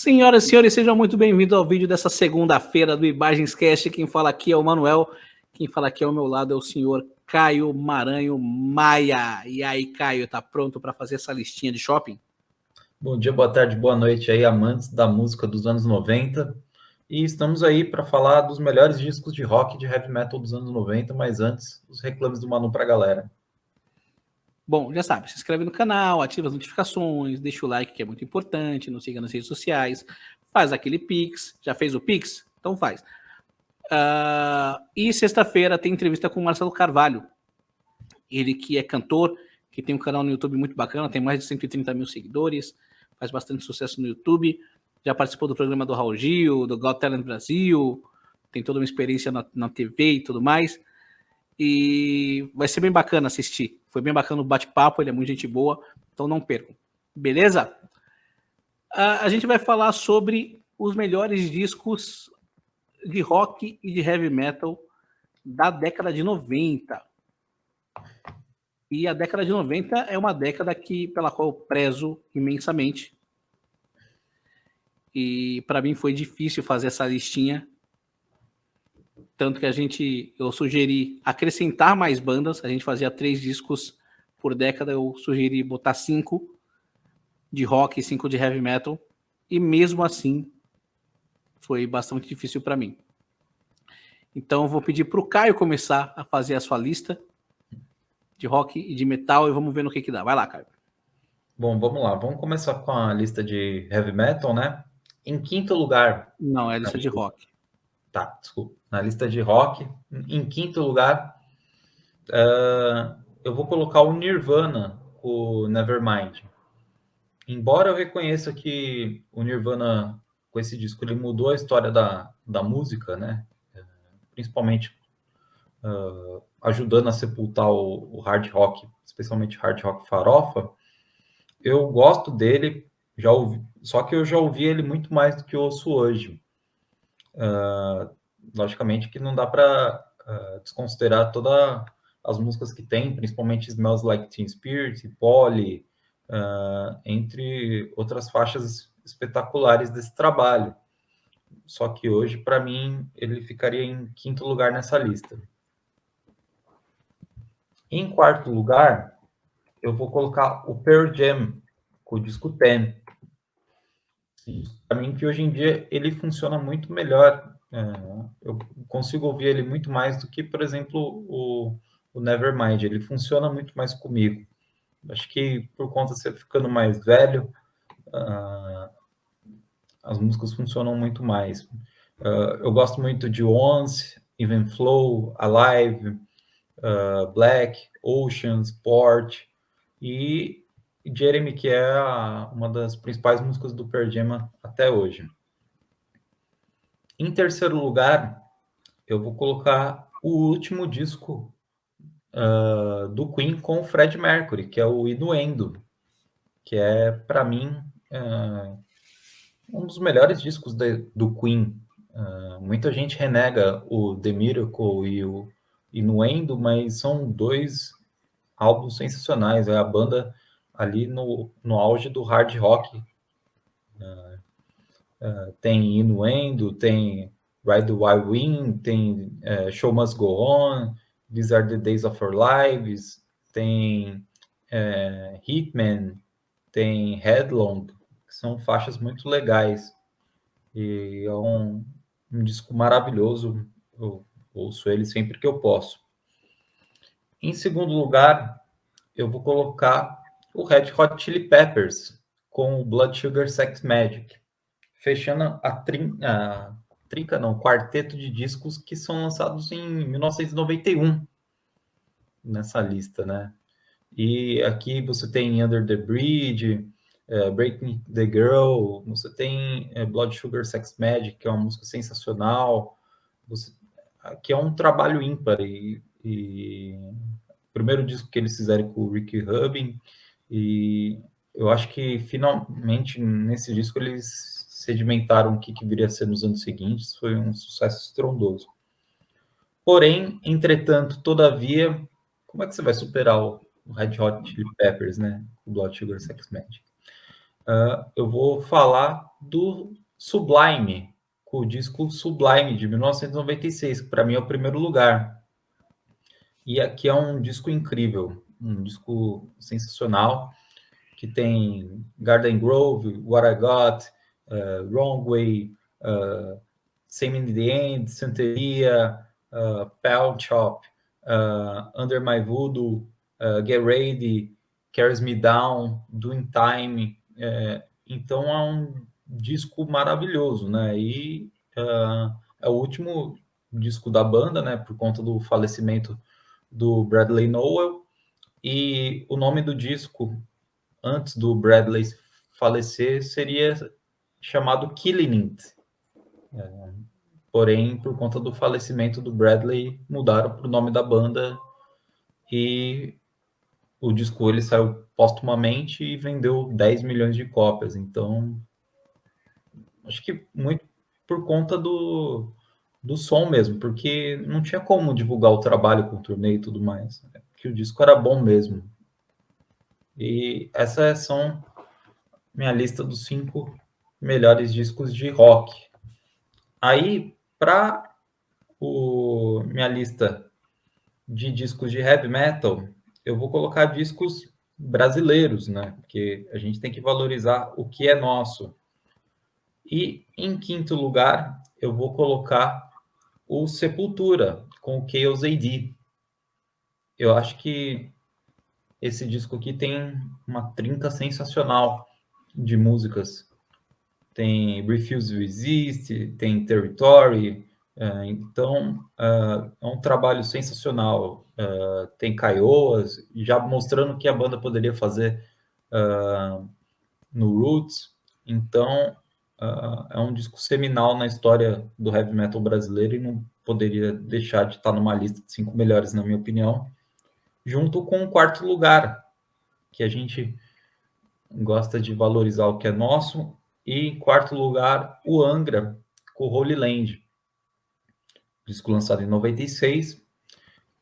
Senhoras e senhores, sejam muito bem-vindos ao vídeo dessa segunda-feira do Imagenscast. Quem fala aqui é o Manuel, quem fala aqui ao meu lado é o senhor Caio Maranho Maia. E aí, Caio, tá pronto para fazer essa listinha de shopping? Bom dia, boa tarde, boa noite aí, amantes da música dos anos 90. E estamos aí para falar dos melhores discos de rock e de heavy metal dos anos 90, mas antes, os reclames do Manu para a galera. Bom, já sabe, se inscreve no canal, ativa as notificações, deixa o like que é muito importante, nos siga nas redes sociais, faz aquele Pix. Já fez o Pix? Então faz. E sexta-feira tem entrevista com o Marcelo Carvalho. Ele que é cantor, que tem um canal no YouTube muito bacana, tem mais de 130 mil seguidores, faz bastante sucesso no YouTube, já participou do programa do Raul Gil, do Got Talent Brasil, tem toda uma experiência na TV e tudo mais. E vai ser bem bacana assistir. Foi bem bacana o bate-papo, ele é muito gente boa, então não percam. Beleza? A gente vai falar sobre os melhores discos de rock e de heavy metal da década de 90. E a década de 90 é uma década pela qual eu prezo imensamente. E para mim foi difícil fazer essa listinha. Tanto que eu sugeri acrescentar mais bandas. A gente fazia 3 discos por década. Eu sugeri botar 5 de rock e 5 de heavy metal. E mesmo assim, foi bastante difícil para mim. Então eu vou pedir para o Caio começar a fazer a sua lista de rock e de metal. E vamos ver no que dá. Vai lá, Caio. Bom, vamos lá, vamos começar com a lista de heavy metal, né? Em quinto lugar... Não, é a lista de rock. Tá, desculpa. Na lista de rock, em quinto lugar, eu vou colocar o Nirvana, o Nevermind. Embora eu reconheça que o Nirvana, com esse disco, ele mudou a história da música, né? Principalmente ajudando a sepultar o hard rock, especialmente hard rock farofa. Eu gosto dele, já ouvi, só que eu já ouvi ele muito mais do que eu ouço hoje. Logicamente que não dá para desconsiderar todas as músicas que tem, principalmente Smells Like Teen Spirit, Polly, entre outras faixas espetaculares desse trabalho. Só que hoje, para mim, ele ficaria em quinto lugar nessa lista. Em quarto lugar, eu vou colocar o Pearl Jam, com o disco Ten. Para mim, que hoje em dia ele funciona muito melhor. Eu consigo ouvir ele muito mais do que, por exemplo, o Nevermind. Ele funciona muito mais comigo. Acho que por conta de você ficando mais velho, as músicas funcionam muito mais. Eu gosto muito de Once, Even Flow, Alive, Black, Oceans, Port e Jeremy, que é uma das principais músicas do Pearl Jam até hoje. Em terceiro lugar, eu vou colocar o último disco do Queen com o Fred Mercury, que é o Innuendo, que é, para mim, um dos melhores discos do Queen. Muita gente renega o The Miracle e o Innuendo, mas são 2 álbuns sensacionais. É a banda ali no auge do hard rock. Tem Innuendo, tem Ride the Wild Wind, tem Show Must Go On, These Are the Days of Our Lives, tem Hitman, tem Headlong, que são faixas muito legais. E é um disco maravilhoso, eu ouço ele sempre que eu posso. Em segundo lugar, eu vou colocar o Red Hot Chili Peppers com o Blood Sugar Sex Magic, fechando o quarteto de discos que são lançados em 1991 nessa lista, né? E aqui você tem Under the Bridge, Breaking the Girl, você tem Blood Sugar Sex Magic, que é uma música sensacional, que é um trabalho ímpar, e o primeiro disco que eles fizeram com o Ricky Rubin, e eu acho que finalmente nesse disco eles sedimentaram o que viria a ser nos anos seguintes, foi um sucesso estrondoso. Porém, entretanto, todavia, como é que você vai superar o Red Hot Chili Peppers, né? O Blood Sugar Sex Magic. eu vou falar do Sublime, com o disco Sublime de 1996, que para mim é o primeiro lugar. E aqui é um disco incrível, um disco sensacional, que tem Garden Grove, What I Got, Wrong Way, Same in the End, Santeria, Pal Chop, Under My Voodoo, Get Ready, Carries Me Down, Doing Time. Então é um disco maravilhoso, né? E é o último disco da banda, né? Por conta do falecimento do Bradley Nowell. E o nome do disco, antes do Bradley falecer, seria chamado Killing It. Porém, por conta do falecimento do Bradley, mudaram para o nome da banda e o disco ele saiu póstumamente e vendeu 10 milhões de cópias. Então, acho que muito por conta do som mesmo, porque não tinha como divulgar o trabalho com o turnê e tudo mais, né? Porque o disco era bom mesmo. E essas são minha lista dos 5 melhores discos de rock. Aí, para minha lista de discos de heavy metal, eu vou colocar discos brasileiros, né? Porque a gente tem que valorizar o que é nosso. E em quinto lugar, eu vou colocar o Sepultura com o Chaos AD. Eu acho que esse disco aqui tem uma trinca sensacional de músicas. Tem Refuse Resist, tem Territory, então é um trabalho sensacional. Tem Kaiowas, já mostrando o que a banda poderia fazer no Roots. Então é um disco seminal na história do heavy metal brasileiro e não poderia deixar de estar numa lista de 5 melhores, na minha opinião, junto com o quarto lugar, que a gente gosta de valorizar o que é nosso. E em quarto lugar, o Angra, com Holy Land. Disco lançado em 96.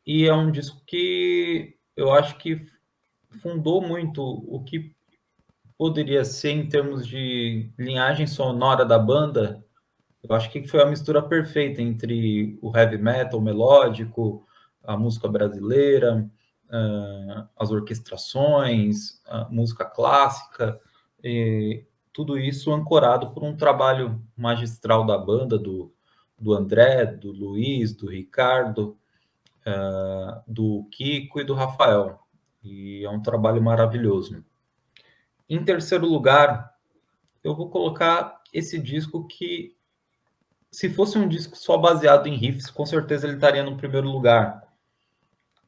E é um disco que eu acho que fundou muito o que poderia ser em termos de linhagem sonora da banda. Eu acho que foi a mistura perfeita entre o heavy metal melódico, a música brasileira, as orquestrações, a música clássica, e tudo isso ancorado por um trabalho magistral da banda, do André, do Luiz, do Ricardo, do Kiko e do Rafael. E é um trabalho maravilhoso. Em terceiro lugar, eu vou colocar esse disco que, se fosse um disco só baseado em riffs, com certeza ele estaria no primeiro lugar,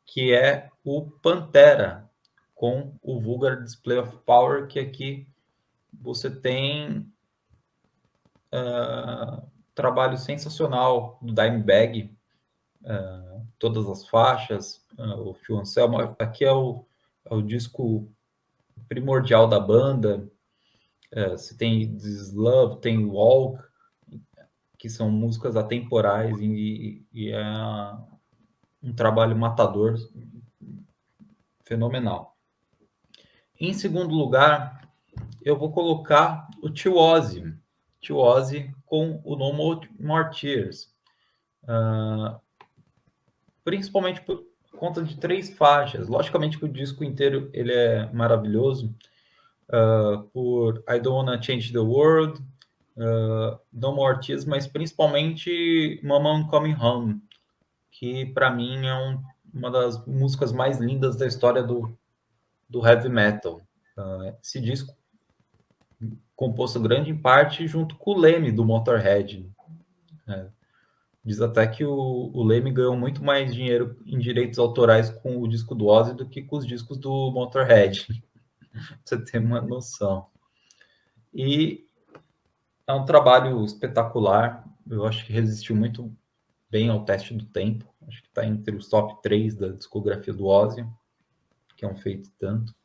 que é o Pantera, com o Vulgar Display of Power, que aqui você tem trabalho sensacional do Dimebag, todas as faixas, o Phil Anselmo. Aqui é o disco primordial da banda. Você tem This Love, tem Walk, que são músicas atemporais e é um trabalho matador fenomenal. Em segundo lugar, eu vou colocar o Tio Ozzy com o No More Tears, principalmente por conta de 3 faixas. Logicamente que o disco inteiro ele é maravilhoso, por I Don't Wanna Change the World, No More Tears, mas principalmente Mama I'm Coming Home, que para mim é uma das músicas mais lindas da história do heavy metal. Esse disco composto grande parte junto com o Leme do Motorhead. Diz até que o Leme ganhou muito mais dinheiro em direitos autorais com o disco do Ozzy do que com os discos do Motorhead. Pra você ter uma noção. E é um trabalho espetacular. Eu acho que resistiu muito bem ao teste do tempo. Acho que está entre os top 3 da discografia do Ozzy, que é um feito tanto.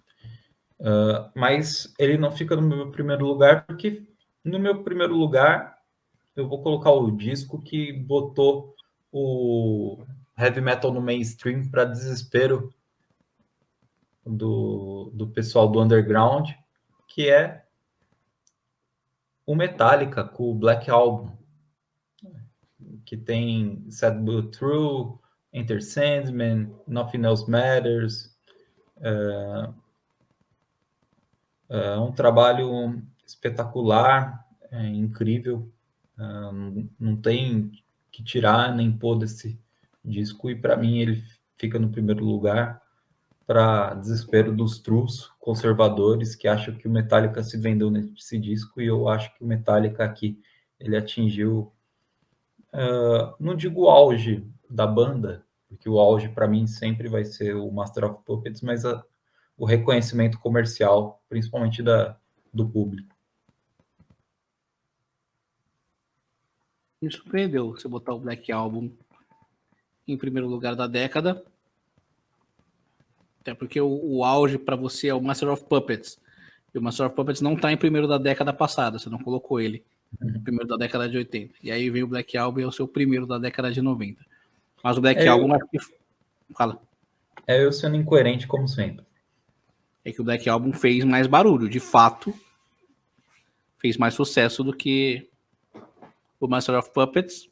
Mas ele não fica no meu primeiro lugar, porque no meu primeiro lugar eu vou colocar o disco que botou o heavy metal no mainstream para desespero do pessoal do underground, que é o Metallica com o Black Album, que tem Sad But True, Enter Sandman, Nothing Else Matters. É um trabalho espetacular, incrível. Não tem que tirar nem pôr desse disco, e para mim ele fica no primeiro lugar, para desespero dos trus conservadores que acham que o Metallica se vendeu nesse disco, e eu acho que o Metallica aqui ele atingiu, não digo o auge da banda, porque o auge para mim sempre vai ser o Master of Puppets, mas o reconhecimento comercial, principalmente do público. Me surpreendeu você botar o Black Album em primeiro lugar da década. Até porque o auge para você é o Master of Puppets. E o Master of Puppets não está em primeiro da década passada, você não colocou ele primeiro da década de 80. E aí vem o Black Album e é o seu primeiro da década de 90. Mas o Black Album acho que... Fala. É eu sendo incoerente, como sempre. É que o Black Album fez mais barulho, de fato. Fez mais sucesso do que o Master of Puppets.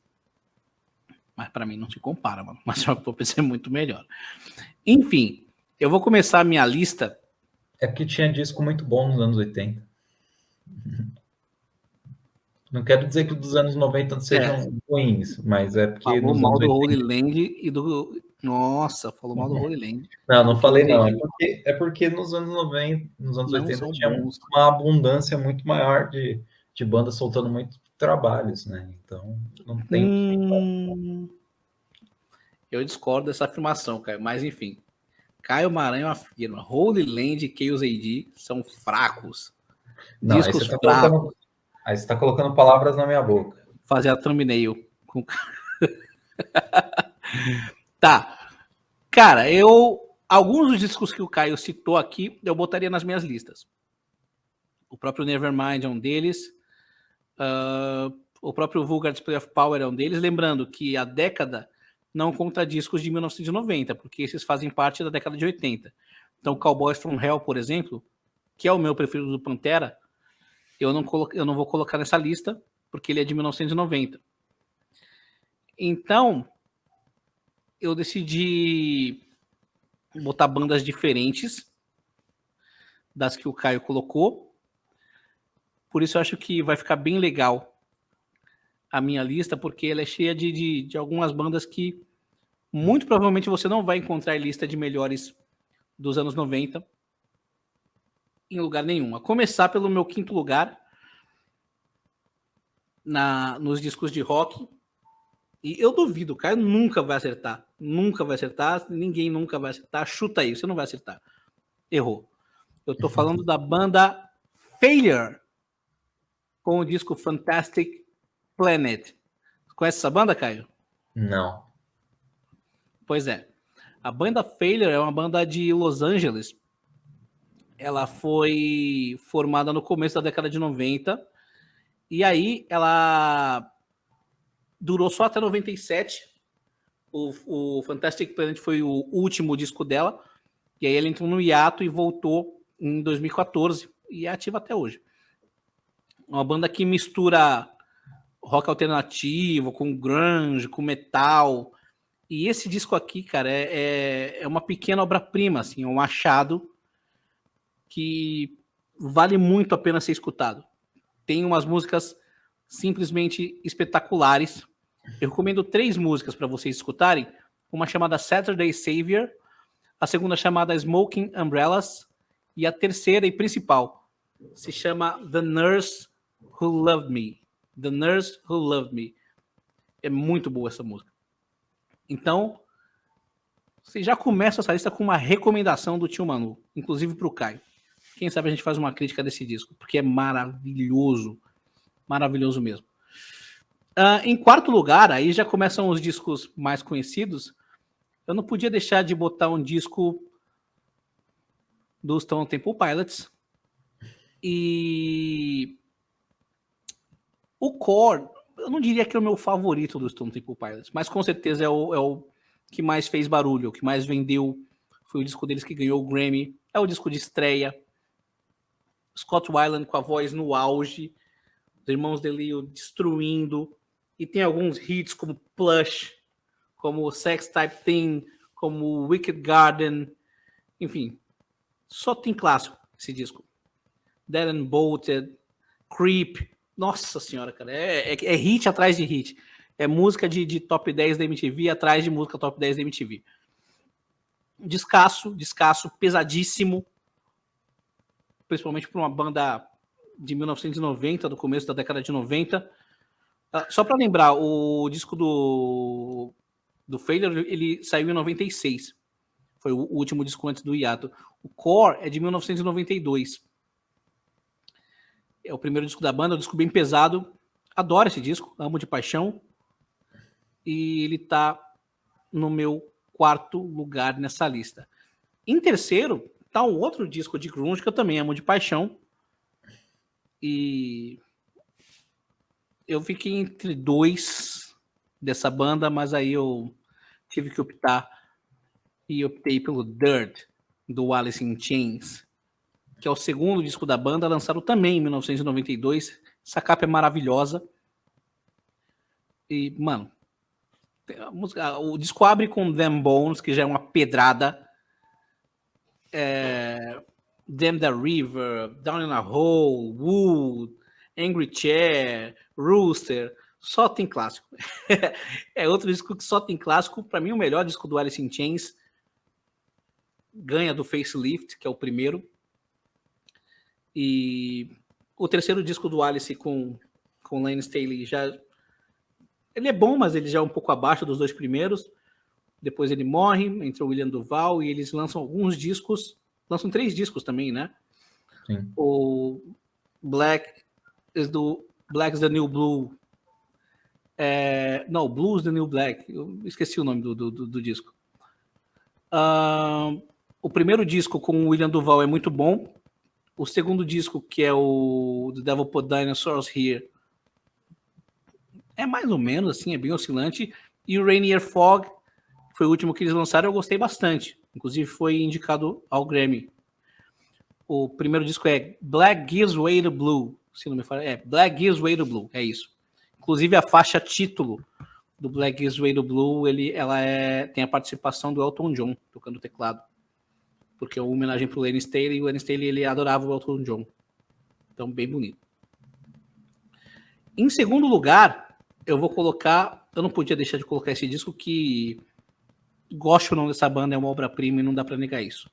Mas para mim não se compara, mano. O Master of Puppets é muito melhor. Enfim, eu vou começar a minha lista. É porque tinha disco muito bom nos anos 80. Não quero dizer que os dos anos 90 sejam ruins, mas é porque falou nos mal anos do 80... Holy Land e do... Nossa, falou mal do Holy Land. Não falei não. É porque nos anos 90, nos anos 80 tinha uma abundância muito maior de bandas soltando muitos trabalhos, né? Então, não tem... Eu discordo dessa afirmação, Caio, mas enfim. Caio Maranhão afirma: Holy Land e Chaos AD são fracos. Não, discos fracos. Aí você está colocando palavras na minha boca. Fazer a thumbnail. Tá. Cara, alguns dos discos que o Caio citou aqui, eu botaria nas minhas listas. O próprio Nevermind é um deles. O próprio Vulgar Display of Power é um deles. Lembrando que a década não conta discos de 1990, porque esses fazem parte da década de 80. Então, Cowboys from Hell, por exemplo, que é o meu preferido do Pantera, eu não vou colocar nessa lista, porque ele é de 1990. Então, eu decidi botar bandas diferentes das que o Caio colocou. Por isso eu acho que vai ficar bem legal a minha lista, porque ela é cheia de algumas bandas que muito provavelmente você não vai encontrar lista de melhores dos anos 90 em lugar nenhum. A começar pelo meu quinto lugar nos discos de rock. E eu duvido, o Caio nunca vai acertar. Nunca vai acertar, ninguém nunca vai acertar. Chuta aí, você não vai acertar. Errou. Eu tô falando da banda Failure, com o disco Fantastic Planet. Conhece essa banda, Caio? Não. Pois é. A banda Failure é uma banda de Los Angeles. Ela foi formada no começo da década de 90. E aí ela durou só até 97. O Fantastic Planet foi o último disco dela. E aí ela entrou no hiato e voltou em 2014. E é ativa até hoje. Uma banda que mistura rock alternativo com grunge, com metal. E esse disco aqui, cara, é uma pequena obra-prima, assim, um achado que vale muito a pena ser escutado. Tem umas músicas simplesmente espetaculares. Eu recomendo 3 músicas para vocês escutarem. Uma chamada Saturday Savior, a segunda chamada Smoking Umbrellas e a terceira e principal se chama The Nurse Who Loved Me. The Nurse Who Loved Me. É muito boa essa música. Então, você já começa essa lista com uma recomendação do Tio Manu, inclusive para o Caio. Quem sabe a gente faz uma crítica desse disco, porque é maravilhoso. Maravilhoso mesmo. Em quarto lugar, aí já começam os discos mais conhecidos. Eu não podia deixar de botar um disco dos Stone Temple Pilots. E o Core, eu não diria que é o meu favorito dos Stone Temple Pilots, mas com certeza é o que mais fez barulho, o que mais vendeu. Foi o disco deles que ganhou o Grammy. É o disco de estreia. Scott Weiland com a voz no auge. Os irmãos DeLeo destruindo. E tem alguns hits como Plush, como Sex Type Thing, como Wicked Garden. Enfim, só tem clássico esse disco. Dead and Bolted, Creep. Nossa senhora, cara. É hit atrás de hit. É música de top 10 da MTV atrás de música top 10 da MTV. Descasso, pesadíssimo. Principalmente para uma banda de 1990, do começo da década de 90. Só para lembrar, o disco do Failure, ele saiu em 96. Foi o último disco antes do hiato. O Core é de 1992. É o primeiro disco da banda, um disco bem pesado. Adoro esse disco, amo de paixão. E ele tá no meu 4º lugar nessa lista. Em terceiro, tá um outro disco de grunge que eu também amo de paixão. E eu fiquei entre 2 dessa banda, mas aí eu tive que optar e optei pelo Dirt, do Alice in Chains, que é o segundo disco da banda, lançado também em 1992. Essa capa é maravilhosa. E, mano, o disco abre com Them Bones, que já é uma pedrada. Damn the River, Down in a Hole, Wood, Angry Chair, Rooster. Só tem clássico. É outro disco que só tem clássico. Para mim, o melhor disco do Alice in Chains ganha do Facelift, que é o primeiro. E o terceiro disco do Alice com Lane Staley já... Ele é bom, mas ele já é um pouco abaixo dos 2 primeiros. Depois ele morre, entra o William Duval e eles lançam alguns discos. Lançam 3 discos também, né? Sim. O Black is the New Blue. Não, Blues the New Black. Eu esqueci o nome do disco. O primeiro disco com o William Duval é muito bom. O segundo disco, que é o The Devil Put Dinosaurs Here, é mais ou menos assim, é bem oscilante. E o Rainier Fog, que foi o último que eles lançaram, eu gostei bastante. Inclusive foi indicado ao Grammy. O primeiro disco é Black Gives Way to Blue. Se não me fala, Black Gives Way to Blue, é isso. Inclusive a faixa título do Black Gives Way to Blue, ela tem a participação do Elton John tocando teclado. Porque é uma homenagem pro Lane Staley, e o Lane Staley ele adorava o Elton John. Então, bem bonito. Em segundo lugar, eu vou colocar... Eu não podia deixar de colocar esse disco que... Gosto ou não dessa banda, é uma obra-prima e não dá para negar isso.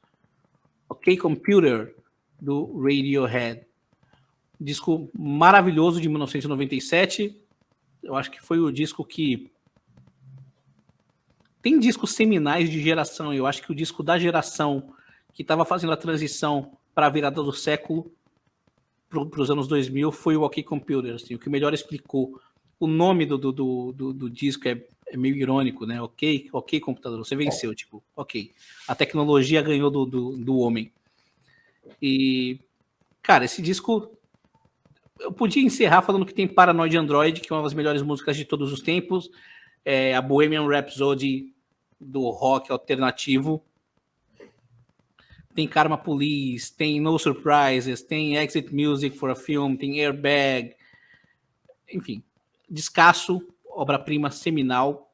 OK Computer, do Radiohead. Disco maravilhoso de 1997. Eu acho que foi o disco que... Tem discos seminais de geração. Eu acho que o disco da geração que estava fazendo a transição para a virada do século para os anos 2000 foi o OK Computer. Assim, o que melhor explicou. O nome do disco é meio irônico, né? OK computador, você venceu, tipo, ok. A tecnologia ganhou do homem. E, cara, esse disco... Eu podia encerrar falando que tem Paranoid Android, que é uma das melhores músicas de todos os tempos. A Bohemian Rhapsody do rock alternativo. Tem Karma Police, tem No Surprises, tem Exit Music for a Film, tem Airbag. Enfim, descasso, obra-prima seminal.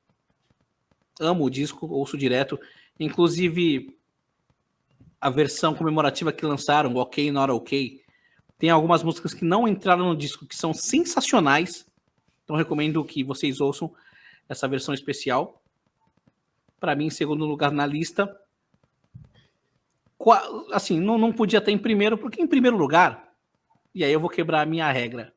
Amo o disco, ouço direto. Inclusive, a versão comemorativa que lançaram, OK Not OK, tem algumas músicas que não entraram no disco, que são sensacionais. Então, recomendo que vocês ouçam essa versão especial. Para mim, em segundo lugar na lista. Assim, não podia estar em primeiro, porque em primeiro lugar, e aí eu vou quebrar a minha regra.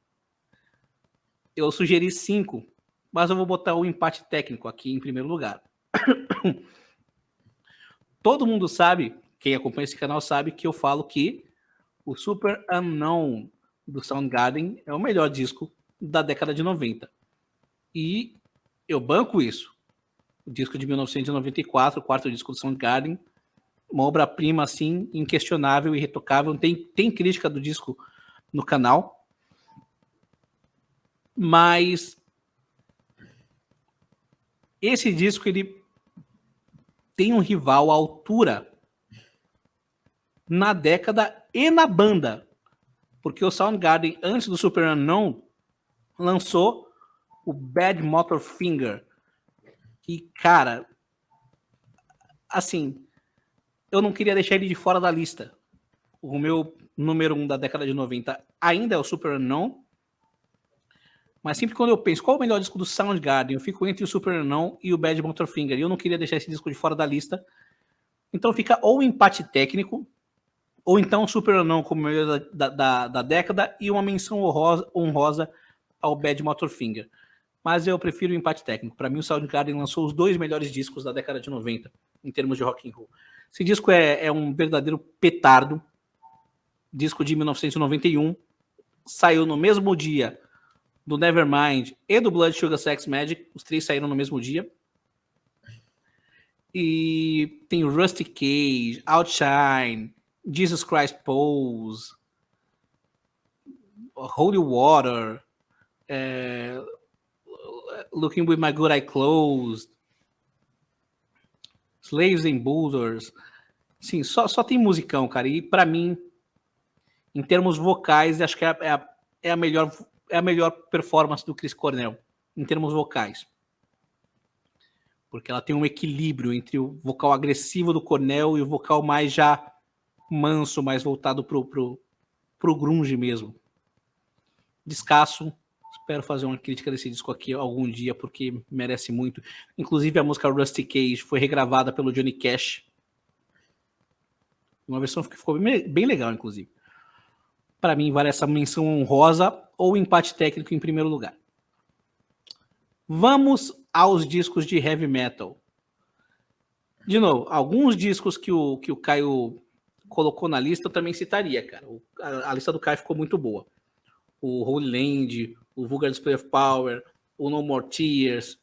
Eu sugeri 5, mas eu vou botar o empate técnico aqui em primeiro lugar. Todo mundo sabe, quem acompanha esse canal sabe que eu falo que o Super Unknown do Soundgarden é o melhor disco da década de 90. E eu banco isso. O disco de 1994, o 4º disco do Soundgarden, uma obra-prima, assim, inquestionável e irretocável. Tem crítica do disco no canal. Mas esse disco, ele tem um rival à altura na década e na banda. Porque o Soundgarden, antes do Super Unknown, lançou o Bad Motor Finger. E, cara, assim, eu não queria deixar ele de fora da lista. O meu número 1 da década de 90 ainda é o Super Unknown. Mas sempre quando eu penso qual é o melhor disco do Soundgarden, eu fico entre o Super Unknown e o Bad Motor Finger. E eu não queria deixar esse disco de fora da lista. Então fica ou um empate técnico, ou então o Super Unknown como melhor da década e uma menção honrosa ao Bad Motor Finger. Mas eu prefiro o empate técnico. Para mim, o Soundgarden lançou os 2 melhores discos da década de 90, em termos de rock and roll. Esse disco é um verdadeiro petardo. Disco de 1991. Saiu no mesmo dia do Nevermind e do Blood Sugar Sex Magic. Os 3 saíram no mesmo dia. E tem Rusty Cage, Outshine, Jesus Christ Pose, Holy Water, Looking With My Good Eye Closed, Slaves and Boulders. Sim, só tem musicão, cara. E pra mim, em termos vocais, acho que é a melhor performance do Chris Cornell, em termos vocais. Porque ela tem um equilíbrio entre o vocal agressivo do Cornell e o vocal mais já manso, mais voltado pro grunge mesmo. Descasso. Espero fazer uma crítica desse disco aqui algum dia, porque merece muito. Inclusive, a música Rusty Cage foi regravada pelo Johnny Cash. Uma versão que ficou bem legal, inclusive. Para mim, vale essa menção honrosa ou empate técnico em primeiro lugar. Vamos aos discos de heavy metal. De novo, alguns discos que o Caio colocou na lista eu também citaria, cara. A lista do Caio ficou muito boa. O Holy Land, o Vulgar Display of Power, o No More Tears,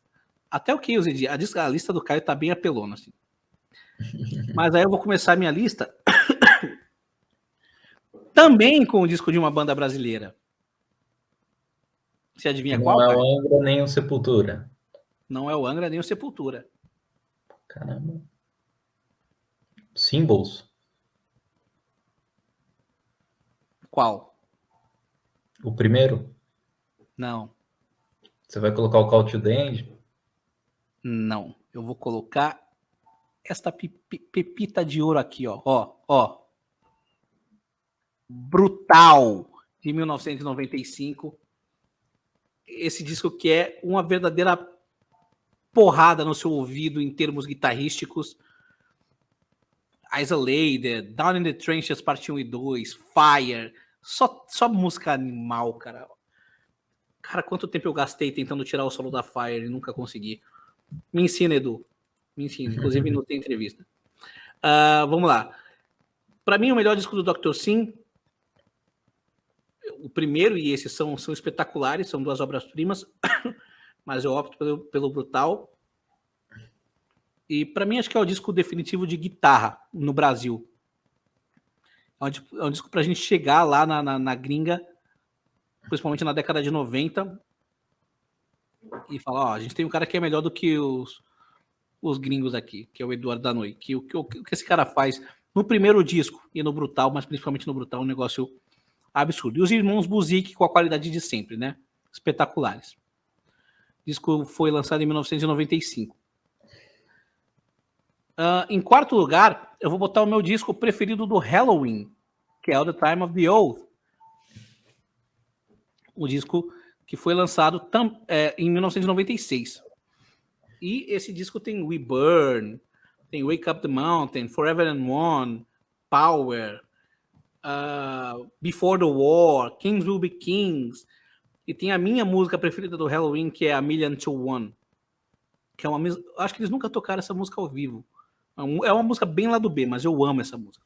até o Chaos AD. A lista do Caio tá bem apelona, assim. Mas aí eu vou começar a minha lista também com o disco de uma banda brasileira. Você adivinha qual? Não é o Angra nem o Sepultura. Não é o Angra nem o Sepultura. Caramba. Symbols. Qual? O primeiro? Não. Você vai colocar o Call to the End? Não. Eu vou colocar esta pepita de ouro aqui, ó. Brutal, de 1995. Esse disco que é uma verdadeira porrada no seu ouvido em termos guitarrísticos. Isolated, Down in the Trenches, parte 1 e 2, Fire, só música animal, cara. Cara, quanto tempo eu gastei tentando tirar o solo da Fire e nunca consegui. Me ensina, Edu. Me ensina, inclusive não tem entrevista. Vamos lá. Para mim, o melhor disco do Dr. Sim, o primeiro e esse são espetaculares, são 2 obras-primas, mas eu opto pelo Brutal. E para mim, acho que é o disco definitivo de guitarra no Brasil. É um disco para a gente chegar lá na gringa, principalmente na década de 90, e falar, ó, a gente tem um cara que é melhor do que os gringos aqui, que é o Eduardo Danoi. O que esse cara faz no primeiro disco e no Brutal, mas principalmente no Brutal, é um negócio absurdo. E os irmãos Buzik com a qualidade de sempre, né? Espetaculares. O disco foi lançado em 1995. Em quarto lugar, eu vou botar o meu disco preferido do Halloween, que é All the Time of the Oath. O disco que foi lançado em 1996. E esse disco tem We Burn, tem Wake Up the Mountain, Forever and One, Power, Before the War, Kings Will Be Kings. E tem a minha música preferida do Halloween, que é A Million to One. Que é acho que eles nunca tocaram essa música ao vivo. É uma música bem lá do B, mas eu amo essa música.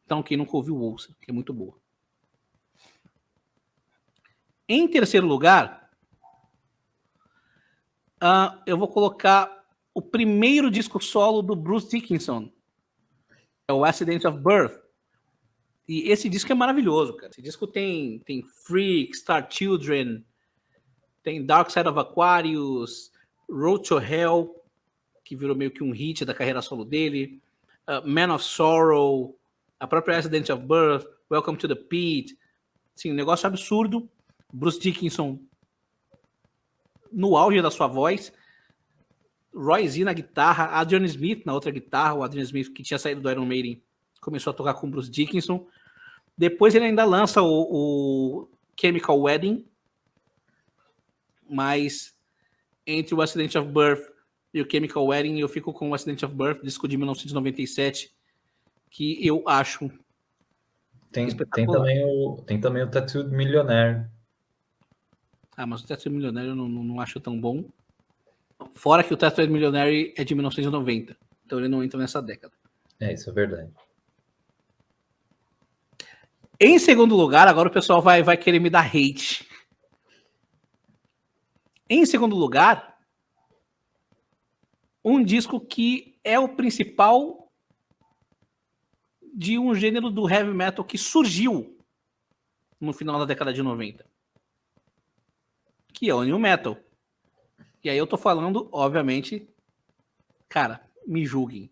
Então, quem nunca ouviu, ouça, que é muito boa. Em terceiro lugar, eu vou colocar o primeiro disco solo do Bruce Dickinson. É o Accident of Birth. E esse disco é maravilhoso, cara. Esse disco tem Freak, Star Children, tem Dark Side of Aquarius, Road to Hell, que virou meio que um hit da carreira solo dele, Man of Sorrow, a própria Accident of Birth, Welcome to the Pit. Sim, um negócio absurdo. Bruce Dickinson no auge da sua voz, Roy Z na guitarra, Adrian Smith na outra guitarra, o Adrian Smith que tinha saído do Iron Maiden começou a tocar com Bruce Dickinson. Depois ele ainda lança o Chemical Wedding, mas entre o Accident of Birth e o Chemical Wedding eu fico com o Accident of Birth, disco de 1997, que eu acho tem também o Tattooed Millionaire. Mas o Tattooed Millionaire eu não acho tão bom. Fora que o Tattooed Millionaire é de 1990, então ele não entra nessa década. Isso é verdade. Em segundo lugar, agora o pessoal vai querer me dar hate. Em segundo lugar, um disco que é o principal de um gênero do heavy metal que surgiu no final da década de 90, que é o New Metal. E aí eu tô falando, obviamente, cara, me julguem.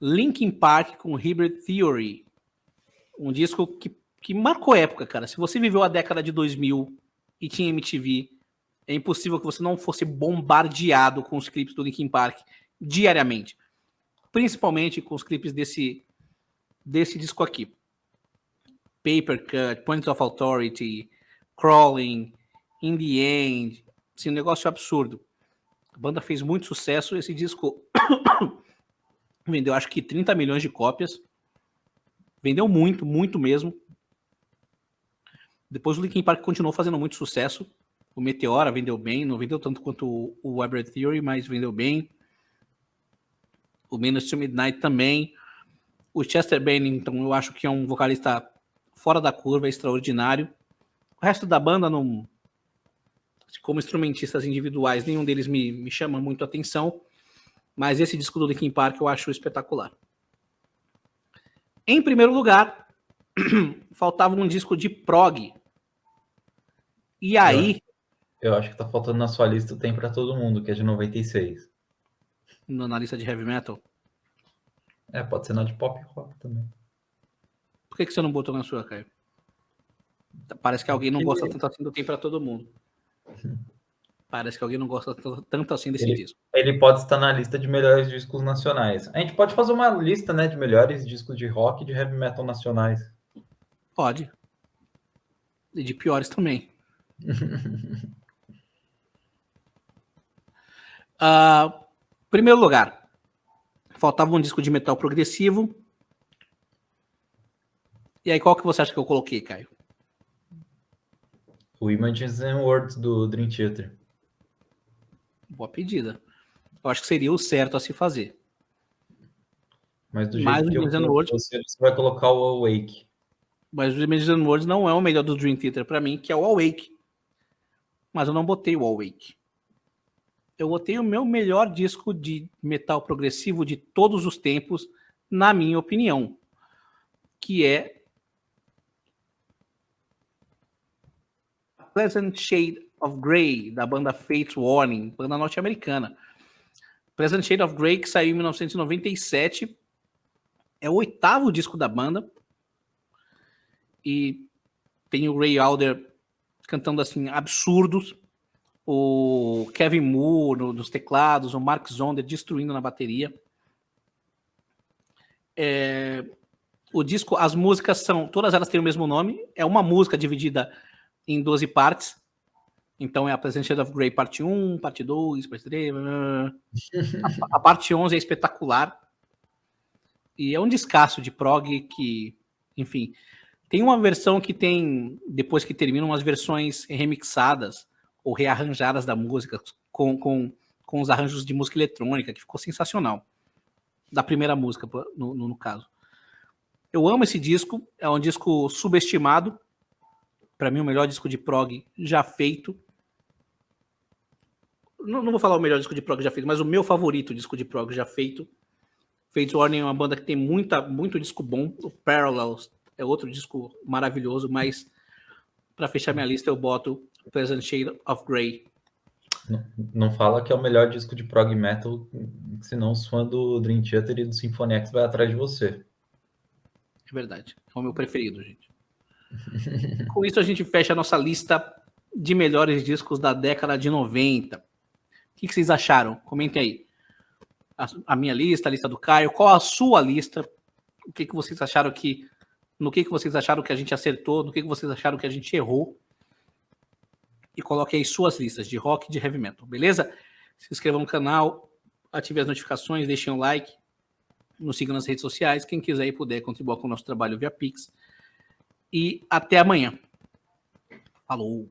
Linkin Park com Hybrid Theory. Um disco que marcou época, cara. Se você viveu a década de 2000 e tinha MTV, é impossível que você não fosse bombardeado com os clipes do Linkin Park diariamente. Principalmente com os clipes desse disco aqui. Paper Cut, Point of Authority, Crawling, In the End. Assim, um negócio absurdo. A banda fez muito sucesso. Esse disco vendeu acho que 30 milhões de cópias. Vendeu muito, muito mesmo. Depois o Linkin Park continuou fazendo muito sucesso. O Meteora vendeu bem, não vendeu tanto quanto o Hybrid Theory, mas vendeu bem. O Menace to Midnight também. O Chester Bennington, eu acho que é um vocalista fora da curva, extraordinário. O resto da banda, não, como instrumentistas individuais, nenhum deles me chama muito a atenção. Mas esse disco do Linkin Park eu acho espetacular. Em primeiro lugar, faltava um disco de prog. E aí... Eu acho que tá faltando na sua lista o Tem Pra Todo Mundo, que é de 96. Na lista de heavy metal? Pode ser na de pop rock também. Por que você não botou na sua, Caio? Parece que alguém não gosta tanto assim do Tem Pra Todo Mundo. Parece que alguém não gosta tanto assim desse disco. Ele pode estar na lista de melhores discos nacionais. A gente pode fazer uma lista, né, de melhores discos de rock e de heavy metal nacionais. Pode. E de piores também. Primeiro lugar, faltava um disco de metal progressivo. E aí, qual que você acha que eu coloquei, Caio? O Images and Words do Dream Theater. Boa pedida. Eu acho que seria o certo a se fazer. Mas do jeito que eu você vai colocar o Awake. Mas o Images and Words não é o melhor do Dream Theater para mim, que é o Awake. Mas eu não botei o Awake. Eu botei o meu melhor disco de metal progressivo de todos os tempos, na minha opinião, que é Pleasant Shade of Grey, da banda Fates Warning, banda norte-americana. Pleasant Shade of Grey, que saiu em 1997, é o 8º disco da banda, e tem o Ray Alder cantando assim absurdos, o Kevin Moore nos teclados, o Mark Zonder destruindo na bateria. O disco, as músicas são, todas elas têm o mesmo nome, é uma música dividida em 12 partes, então é a Pleasant Shade of Grey parte 1, parte 2, parte 3, a parte 11 é espetacular, e é um descasso de prog que, enfim, tem uma versão que tem, depois que termina, umas versões remixadas ou rearranjadas da música com os arranjos de música eletrônica, que ficou sensacional. Da primeira música, no caso. Eu amo esse disco, é um disco subestimado. Para mim, o melhor disco de prog já feito. Não vou falar o melhor disco de prog já feito, mas o meu favorito disco de prog já feito. Fates Warning é uma banda que tem muito disco bom. O Parallels é outro disco maravilhoso, mas para fechar minha lista eu boto Pleasant Shade of Grey. Não fala que é o melhor disco de prog metal, senão os fãs do Dream Theater e do Symphony X vai atrás de você. É verdade. É o meu preferido, gente. Com isso, a gente fecha a nossa lista de melhores discos da década de 90. O que vocês acharam? Comentem aí. A minha lista, a lista do Caio. Qual a sua lista? O que vocês acharam que... No que vocês acharam que a gente acertou? No que vocês acharam que a gente errou? E coloquem aí suas listas de rock e de heavy metal, beleza? Se inscrevam no canal, ativem as notificações, deixem um like, nos sigam nas redes sociais. Quem quiser e puder contribuir com o nosso trabalho via Pix. E até amanhã. Falou!